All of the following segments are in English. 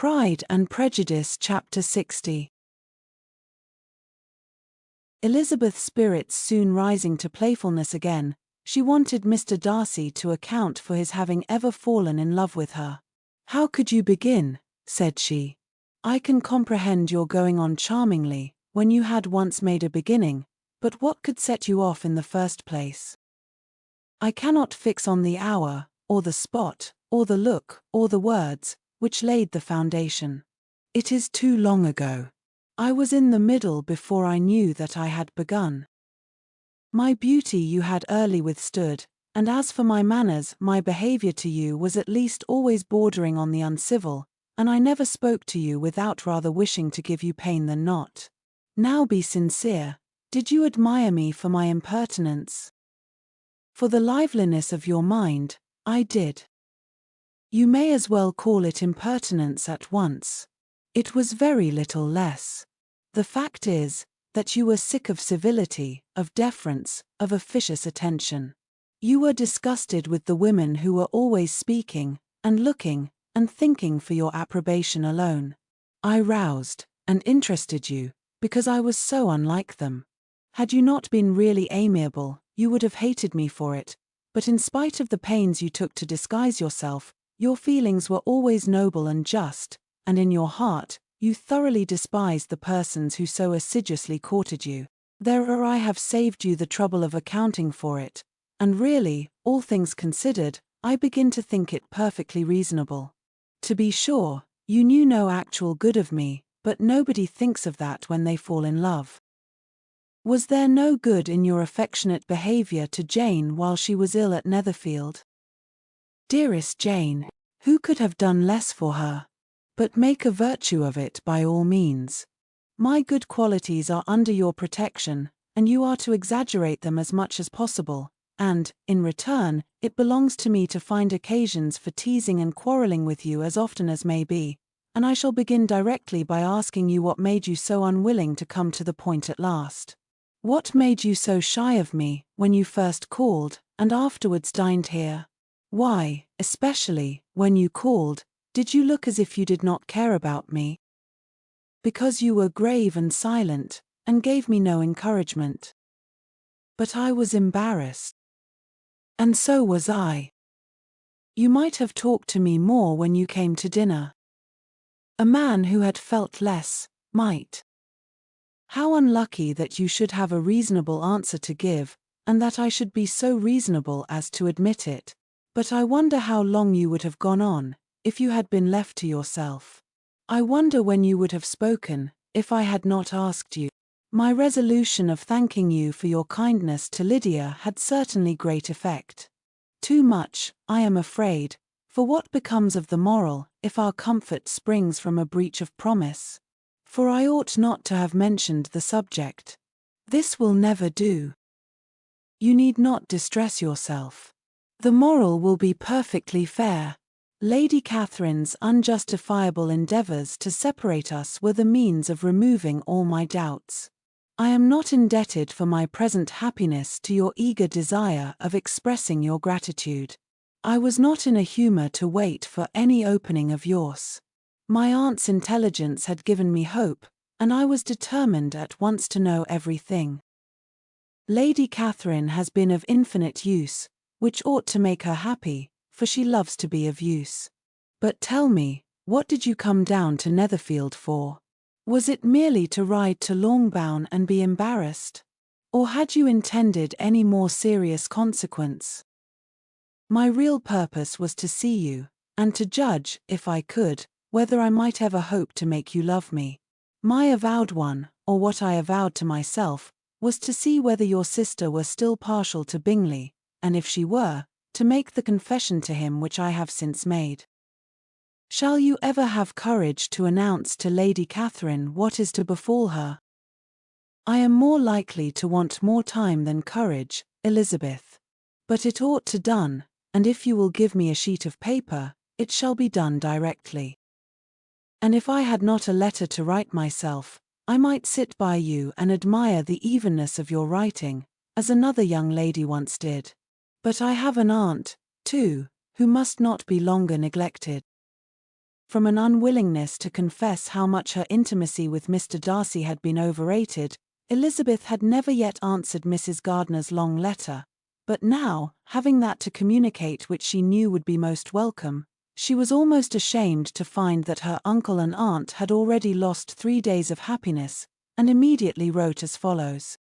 Pride and Prejudice Chapter 60. Elizabeth's spirits soon rising to playfulness again, she wanted Mr. Darcy to account for his having ever fallen in love with her. "How could you begin?" said she. "I can comprehend your going on charmingly, when you had once made a beginning, but what could set you off in the first place? I cannot fix on the hour, or the spot, or the look, or the words, which laid the foundation. It is too long ago. I was in the middle before I knew that I had begun. My beauty you had early withstood, and as for my manners, my behavior to you was at least always bordering on the uncivil, and I never spoke to you without rather wishing to give you pain than not. Now be sincere, did you admire me for my impertinence? For the liveliness of your mind, I did. You may as well call it impertinence at once. It was very little less. The fact is, that you were sick of civility, of deference, of officious attention. You were disgusted with the women who were always speaking, and looking, and thinking for your approbation alone. I roused, and interested you, because I was so unlike them. Had you not been really amiable, you would have hated me for it, but in spite of the pains you took to disguise yourself, your feelings were always noble and just, and in your heart, you thoroughly despised the persons who so assiduously courted you. There I have saved you the trouble of accounting for it, and really, all things considered, I begin to think it perfectly reasonable. To be sure, you knew no actual good of me, but nobody thinks of that when they fall in love. Was there no good in your affectionate behavior to Jane while she was ill at Netherfield? Dearest Jane, who could have done less for her? But make a virtue of it by all means. My good qualities are under your protection, and you are to exaggerate them as much as possible, and, in return, it belongs to me to find occasions for teasing and quarreling with you as often as may be, and I shall begin directly by asking you what made you so unwilling to come to the point at last. What made you so shy of me, when you first called, and afterwards dined here? Why, especially, when you called, did you look as if you did not care about me? Because you were grave and silent, and gave me no encouragement. But I was embarrassed. And so was I. You might have talked to me more when you came to dinner. A man who had felt less, might. How unlucky that you should have a reasonable answer to give, and that I should be so reasonable as to admit it. But I wonder how long you would have gone on, if you had been left to yourself. I wonder when you would have spoken, if I had not asked you. My resolution of thanking you for your kindness to Lydia had certainly great effect. Too much, I am afraid, for what becomes of the moral, if our comfort springs from a breach of promise? For I ought not to have mentioned the subject. This will never do. You need not distress yourself. The moral will be perfectly fair. Lady Catherine's unjustifiable endeavours to separate us were the means of removing all my doubts. I am not indebted for my present happiness to your eager desire of expressing your gratitude. I was not in a humour to wait for any opening of yours. My aunt's intelligence had given me hope, and I was determined at once to know everything. Lady Catherine has been of infinite use, which ought to make her happy, for she loves to be of use. But tell me, what did you come down to Netherfield for? Was it merely to ride to Longbourn and be embarrassed? Or had you intended any more serious consequence? My real purpose was to see you, and to judge, if I could, whether I might ever hope to make you love me. My avowed one, or what I avowed to myself, was to see whether your sister were still partial to Bingley, and if she were, to make the confession to him which I have since made. Shall you ever have courage to announce to Lady Catherine what is to befall her? I am more likely to want more time than courage, Elizabeth. But it ought to done, and if you will give me a sheet of paper, it shall be done directly. And if I had not a letter to write myself, I might sit by you and admire the evenness of your writing, as another young lady once did. But I have an aunt, too, who must not be longer neglected. From an unwillingness to confess how much her intimacy with Mr. Darcy had been overrated, Elizabeth had never yet answered Mrs. Gardiner's long letter, but now, having that to communicate which she knew would be most welcome, she was almost ashamed to find that her uncle and aunt had already lost 3 days of happiness, and immediately wrote as follows.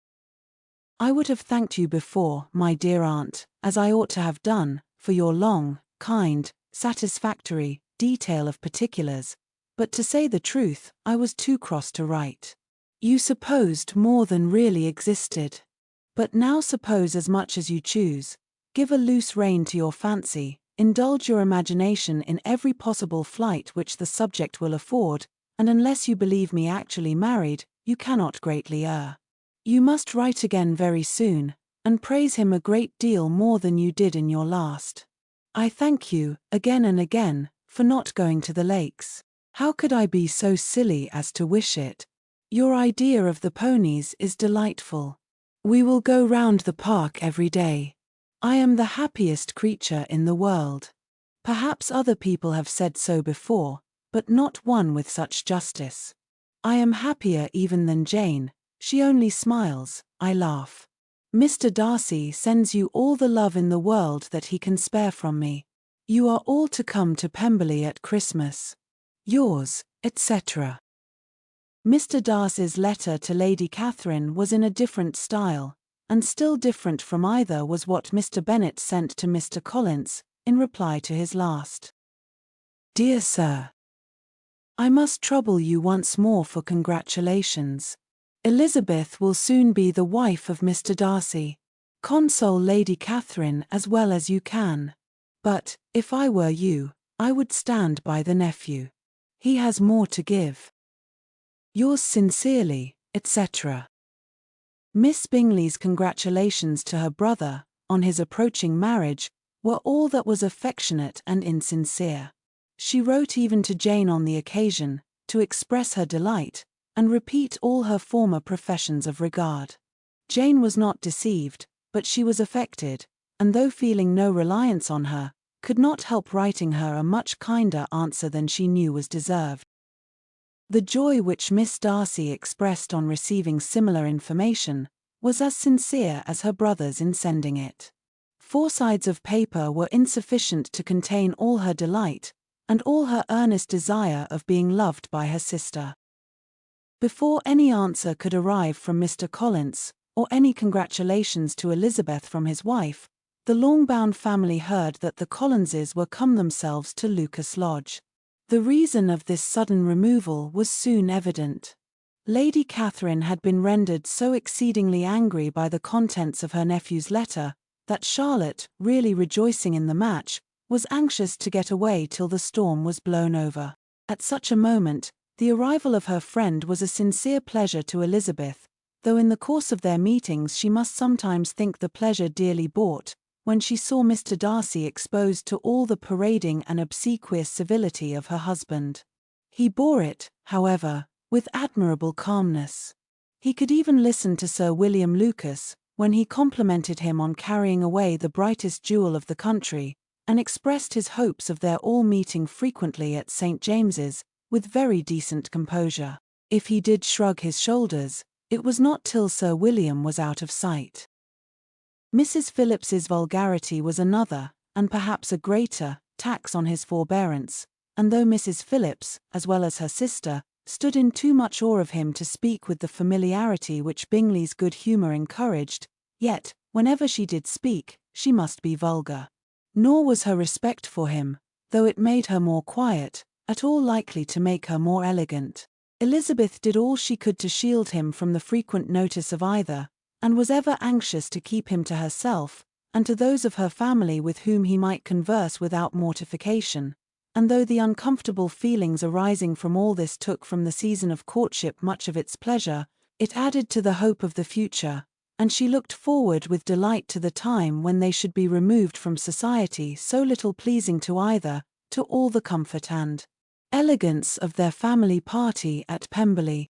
I would have thanked you before, my dear aunt, as I ought to have done, for your long, kind, satisfactory detail of particulars, but to say the truth, I was too cross to write. You supposed more than really existed. But now suppose as much as you choose, give a loose rein to your fancy, indulge your imagination in every possible flight which the subject will afford, and unless you believe me actually married, you cannot greatly err. You must write again very soon, and praise him a great deal more than you did in your last. I thank you, again and again, for not going to the Lakes. How could I be so silly as to wish it? Your idea of the ponies is delightful. We will go round the park every day. I am the happiest creature in the world. Perhaps other people have said so before, but not one with such justice. I am happier even than Jane, she only smiles, I laugh. Mr. Darcy sends you all the love in the world that he can spare from me. You are all to come to Pemberley at Christmas. Yours, etc. Mr. Darcy's letter to Lady Catherine was in a different style, and still different from either was what Mr. Bennet sent to Mr. Collins, in reply to his last. Dear Sir, I must trouble you once more for congratulations. Elizabeth will soon be the wife of Mr. Darcy. Console Lady Catherine as well as you can. But, if I were you, I would stand by the nephew. He has more to give. Yours sincerely, etc. Miss Bingley's congratulations to her brother, on his approaching marriage, were all that was affectionate and insincere. She wrote even to Jane on the occasion, to express her delight, and repeat all her former professions of regard. Jane was not deceived, but she was affected, and though feeling no reliance on her, could not help writing her a much kinder answer than she knew was deserved. The joy which Miss Darcy expressed on receiving similar information was as sincere as her brother's in sending it. 4 sides of paper were insufficient to contain all her delight, and all her earnest desire of being loved by her sister. Before any answer could arrive from Mr. Collins, or any congratulations to Elizabeth from his wife, the long-bound family heard that the Collinses were come themselves to Lucas Lodge. The reason of this sudden removal was soon evident. Lady Catherine had been rendered so exceedingly angry by the contents of her nephew's letter, that Charlotte, really rejoicing in the match, was anxious to get away till the storm was blown over. At such a moment, the arrival of her friend was a sincere pleasure to Elizabeth, though in the course of their meetings she must sometimes think the pleasure dearly bought, when she saw Mr. Darcy exposed to all the parading and obsequious civility of her husband. He bore it, however, with admirable calmness. He could even listen to Sir William Lucas, when he complimented him on carrying away the brightest jewel of the country, and expressed his hopes of their all meeting frequently at St. James's, with very decent composure. If he did shrug his shoulders, it was not till Sir William was out of sight. Mrs. Phillips's vulgarity was another, and perhaps a greater, tax on his forbearance, and though Mrs. Phillips, as well as her sister, stood in too much awe of him to speak with the familiarity which Bingley's good humour encouraged, yet, whenever she did speak, she must be vulgar. Nor was her respect for him, though it made her more quiet, at all likely to make her more elegant. Elizabeth did all she could to shield him from the frequent notice of either, and was ever anxious to keep him to herself, and to those of her family with whom he might converse without mortification, and though the uncomfortable feelings arising from all this took from the season of courtship much of its pleasure, it added to the hope of the future, and she looked forward with delight to the time when they should be removed from society so little pleasing to either, to all the comfort and elegance of their family party at Pemberley.